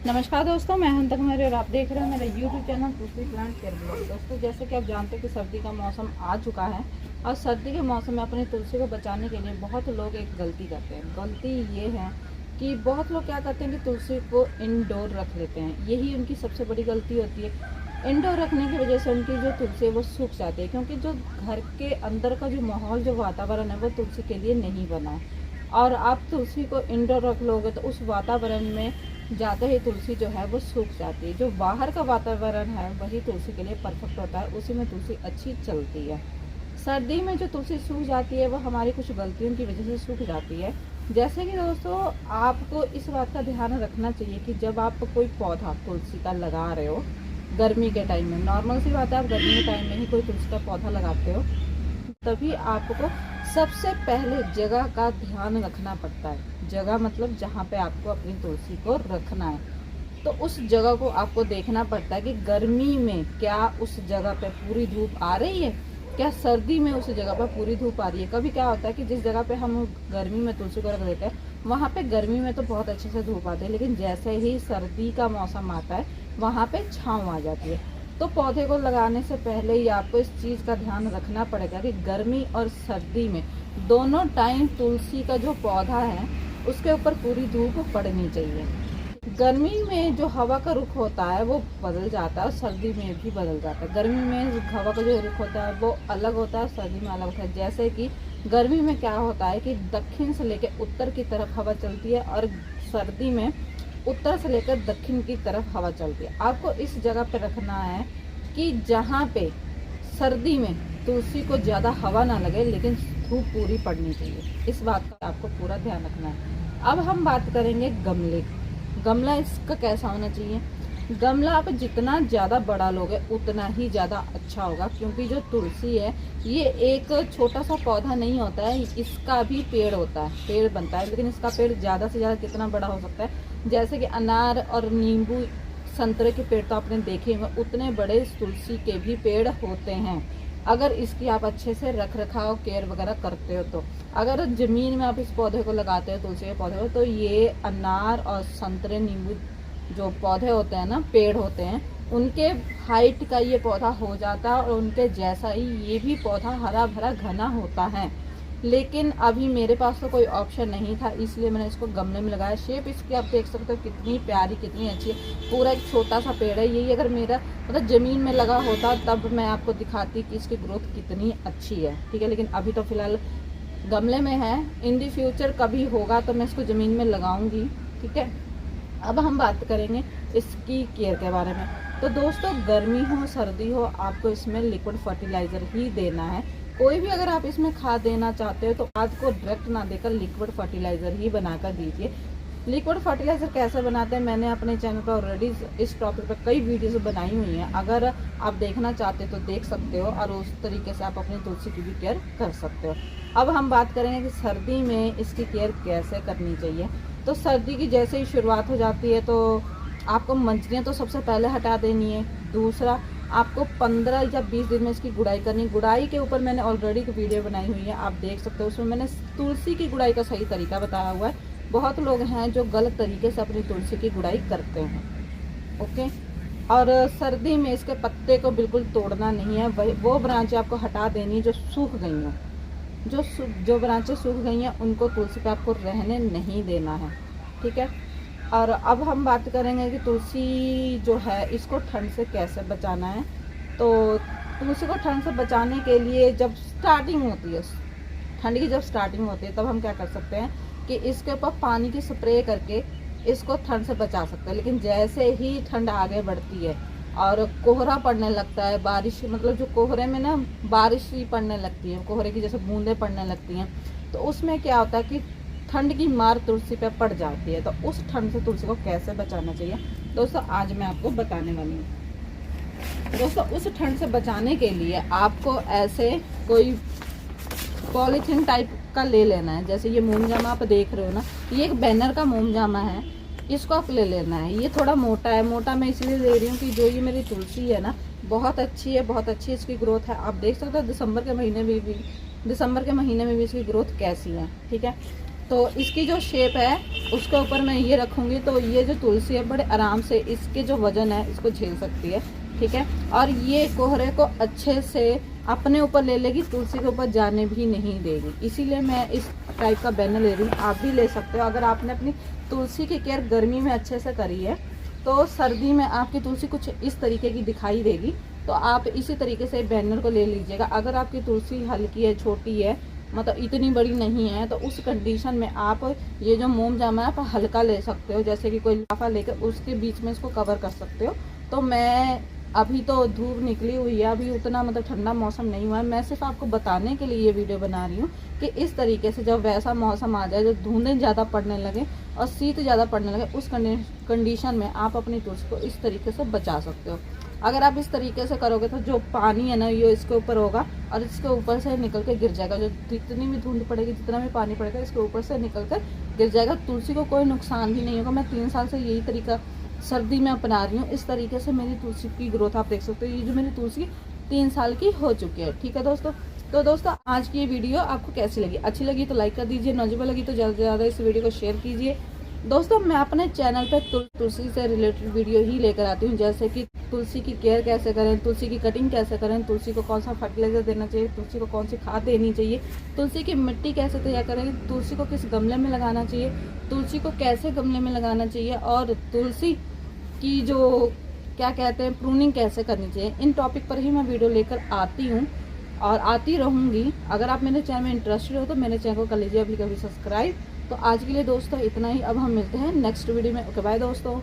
नमस्कार दोस्तों, मैं हूं तक मेरे और आप देख रहे हैं मेरा यूट्यूब चैनल तुलसी प्लांट केयर ब्लॉग। दोस्तों, जैसे कि आप जानते हैं कि सर्दी का मौसम आ चुका है और सर्दी के मौसम में अपनी तुलसी को बचाने के लिए बहुत लोग एक गलती करते हैं। गलती ये है कि बहुत लोग क्या करते हैं कि तुलसी को इंडोर रख लेते हैं। यही उनकी सबसे बड़ी गलती होती है। इंडोर रखने की वजह से उनकी जो तुलसी है वो सूख जाती है, क्योंकि जो घर के अंदर का जो माहौल, जो वातावरण है वो तुलसी के लिए नहीं बना है। और आप तुलसी को इंडोर रख लोगे तो उस वातावरण में जाते ही तुलसी जो है वो सूख जाती है। जो बाहर का वातावरण है वही तुलसी के लिए परफेक्ट होता है, उसी में तुलसी अच्छी चलती है। सर्दी में जो तुलसी सूख जाती है वो हमारी कुछ गलतियों की वजह से सूख जाती है। जैसे कि दोस्तों, आपको इस बात का ध्यान रखना चाहिए कि जब आप कोई पौधा तुलसी का लगा रहे हो गर्मी के टाइम में, नॉर्मल सी बात है, आप गर्मी के टाइम में ही कोई तुलसी का पौधा लगाते हो, तभी आपको सबसे पहले जगह का ध्यान रखना पड़ता है। जगह मतलब जहाँ पे आपको अपनी तुलसी को रखना है, तो उस जगह को आपको देखना पड़ता है कि गर्मी में क्या उस जगह पे पूरी धूप आ रही है, क्या सर्दी में उस जगह पर पूरी धूप आ रही है। कभी क्या होता है कि जिस जगह पे हम गर्मी में तुलसी को रख देते हैं वहाँ पे गर्मी में तो बहुत अच्छे से धूप आती है, लेकिन जैसे ही सर्दी का मौसम आता है वहाँ पे छाँव आ जाती है। तो पौधे को लगाने से पहले ही आपको इस चीज़ का ध्यान रखना पड़ेगा कि गर्मी और सर्दी में दोनों टाइम तुलसी का जो पौधा है उसके ऊपर पूरी धूप पड़नी चाहिए। गर्मी में जो हवा का रुख होता है वो बदल जाता है और सर्दी में भी बदल जाता है। गर्मी में हवा का जो रुख होता है वो अलग होता है, सर्दी में अलग होता है। जैसे कि गर्मी में क्या होता है कि दक्षिण से लेकर उत्तर की तरफ हवा चलती है और सर्दी में उत्तर से लेकर दक्षिण की तरफ हवा चलती है। आपको इस जगह पे रखना है कि जहाँ पे सर्दी में तुलसी को ज़्यादा हवा ना लगे लेकिन धूप पूरी पड़नी चाहिए। इस बात का आपको पूरा ध्यान रखना है। अब हम बात करेंगे गमले। गमला इसका कैसा होना चाहिए। गमला आप जितना ज़्यादा बड़ा लोगे उतना ही ज़्यादा अच्छा होगा, क्योंकि जो तुलसी है ये एक छोटा सा पौधा नहीं होता है, इसका भी पेड़ होता है, पेड़ बनता है। लेकिन इसका पेड़ ज़्यादा से ज़्यादा कितना बड़ा हो सकता है, जैसे कि अनार और नींबू संतरे के पेड़ तो आपने देखे होंगे, उतने बड़े तुलसी के भी पेड़ होते हैं, अगर इसकी आप अच्छे से रख रखाव केयर वगैरह करते हो तो। अगर ज़मीन में आप इस पौधे को लगाते हो, तुलसी के पौधे को, तो ये अनार और संतरे नींबू जो पौधे होते हैं ना, पेड़ होते हैं, उनके हाइट का ये पौधा हो जाता है और उनके जैसा ही ये भी पौधा हरा भरा घना होता है। लेकिन अभी मेरे पास तो कोई ऑप्शन नहीं था, इसलिए मैंने इसको गमले में लगाया। शेप इसकी आप देख सकते हो कितनी प्यारी, कितनी अच्छी है। पूरा एक छोटा सा पेड़ है। यही अगर मेरा मतलब ज़मीन में लगा होता तब मैं आपको दिखाती कि इसकी ग्रोथ कितनी अच्छी है, ठीक है। लेकिन अभी तो फिलहाल गमले में है। इन दी फ्यूचर कभी होगा तो मैं इसको ज़मीन में लगाऊंगी, ठीक है। अब हम बात करेंगे इसकी केयर के बारे में। तो दोस्तों, गर्मी हो सर्दी हो, आपको इसमें लिक्विड फर्टिलाइज़र ही देना है। कोई भी अगर आप इसमें खाद देना चाहते हो तो खाद को डायरेक्ट ना देकर लिक्विड फर्टिलाइज़र ही बनाकर दीजिए। लिक्विड फर्टिलाइज़र कैसे बनाते हैं मैंने अपने चैनल पर ऑलरेडी इस टॉपिक पर कई वीडियोस बनाई हुई हैं, अगर आप देखना चाहते हो तो देख सकते हो, और उस तरीके से आप अपनी तुलसी की भी केयर कर सकते हो। अब हम बात करेंगे कि सर्दी में इसकी केयर कैसे करनी चाहिए। तो सर्दी की जैसे ही शुरुआत हो जाती है तो आपको मंजरियाँ तो सबसे पहले हटा देनी है। दूसरा, आपको 15 या 20 दिन में इसकी गुड़ाई करनी। गुड़ाई के ऊपर मैंने ऑलरेडी एक वीडियो बनाई हुई है, आप देख सकते हो। उसमें मैंने तुलसी की गुड़ाई का सही तरीका बताया हुआ है। बहुत लोग हैं जो गलत तरीके से अपनी तुलसी की गुड़ाई करते हैं, ओके। और सर्दी में इसके पत्ते को बिल्कुल तोड़ना नहीं है, वो ब्रांचें आपको हटा देनी जो सूख गई हैं। जो ब्रांचें सूख गई हैं उनको तुलसी पे आपको रहने नहीं देना है, ठीक है। और अब हम बात करेंगे कि तुलसी जो है इसको ठंड से कैसे बचाना है। तो तुलसी को ठंड से बचाने के लिए जब स्टार्टिंग होती है, ठंड की जब स्टार्टिंग होती है, तब हम क्या कर सकते हैं कि इसके ऊपर पानी की स्प्रे करके इसको ठंड से बचा सकते हैं। लेकिन जैसे ही ठंड आगे बढ़ती है और कोहरा पड़ने लगता है, बारिश मतलब जो कोहरे में ना बारिश ही पड़ने लगती है, कोहरे की जैसे बूंदें पड़ने लगती हैं, तो उसमें क्या होता है कि ठंड की मार तुलसी पे पड़ जाती है। तो उस ठंड से तुलसी को कैसे बचाना चाहिए दोस्तों, आज मैं आपको बताने वाली हूँ। दोस्तों, उस ठंड से बचाने के लिए आपको ऐसे कोई पॉलीथीन टाइप का ले लेना है। जैसे ये मोमजामा आप देख रहे हो ना, ये एक बैनर का मोमजामा है, इसको आप ले लेना है। ये थोड़ा मोटा है, मोटा मैं इसलिए ले रही हूँ कि जो ये मेरी तुलसी है ना बहुत अच्छी है, बहुत अच्छी इसकी ग्रोथ है। आप देख सकते हो दिसंबर के महीने में भी इसकी ग्रोथ कैसी है, ठीक है। तो इसकी जो शेप है उसके ऊपर मैं ये रखूँगी, तो ये जो तुलसी है बड़े आराम से इसके जो वज़न है इसको झेल सकती है, ठीक है। और ये कोहरे को अच्छे से अपने ऊपर ले लेगी, तुलसी के ऊपर जाने भी नहीं देगी। इसीलिए मैं इस टाइप का बैनर ले रही हूँ। आप भी ले सकते हो। अगर आपने अपनी तुलसी की केयर गर्मी में अच्छे से करी है तो सर्दी में आपकी तुलसी कुछ इस तरीके की दिखाई देगी। तो आप इसी तरीके से बैनर को ले लीजिएगा। अगर आपकी तुलसी हल्की है, छोटी है, मतलब इतनी बड़ी नहीं है, तो उस कंडीशन में आप ये जो मोम जामा है आप हल्का ले सकते हो, जैसे कि कोई लिफाफा लेकर उसके बीच में इसको कवर कर सकते हो। तो मैं अभी तो धूप निकली हुई है, अभी उतना मतलब ठंडा मौसम नहीं हुआ है। मैं सिर्फ आपको बताने के लिए ये वीडियो बना रही हूँ कि इस तरीके से जब वैसा मौसम आ जाए, जब धुंधें ज़्यादा पड़ने लगे और शीत ज़्यादा पड़ने लगे, उस कंडीशन में आप अपनी तुलसी को इस तरीके से बचा सकते हो। अगर आप इस तरीके से करोगे तो जो पानी है ना ये इसके ऊपर होगा और इसके ऊपर से निकल के गिर जाएगा। जो जितनी भी धुंध पड़ेगी, जितना भी पानी पड़ेगा, इसके ऊपर से निकल कर गिर जाएगा। तुलसी को कोई नुकसान भी नहीं होगा। मैं 3 साल से यही तरीका सर्दी में अपना रही हूँ। इस तरीके से मेरी तुलसी की ग्रोथ आप देख सकते हो। ये जो मेरी तुलसी 3 साल की हो चुकी है, ठीक है दोस्तों। तो दोस्तों आज की ये वीडियो आपको कैसी लगी? अच्छी लगी तो लाइक कर दीजिए, नॉलेजेबल लगी तो ज़्यादा से ज़्यादा इस वीडियो को शेयर कीजिए। दोस्तों मैं अपने चैनल पर तुलसी से रिलेटेड वीडियो ही लेकर आती हूँ, जैसे कि तुलसी की केयर कैसे करें, तुलसी की कटिंग कैसे करें, तुलसी को कौन सा फर्टिलाइजर देना चाहिए, तुलसी को कौन सी खाद देनी चाहिए, तुलसी की मिट्टी कैसे तैयार करें, तुलसी को किस गमले में लगाना चाहिए, तुलसी को कैसे गमले में लगाना चाहिए, और तुलसी की जो क्या कहते हैं प्रूनिंग कैसे करनी चाहिए। इन टॉपिक पर ही मैं वीडियो लेकर आती हूँ और आती रहूँगी। अगर आप मेरे चैनल में इंटरेस्टेड हो तो मेरे चैनल को कर लीजिए अभी कभी सब्सक्राइब। तो आज के लिए दोस्तों इतना ही। अब हम मिलते हैं नेक्स्ट वीडियो में। ओके बाय दोस्तों।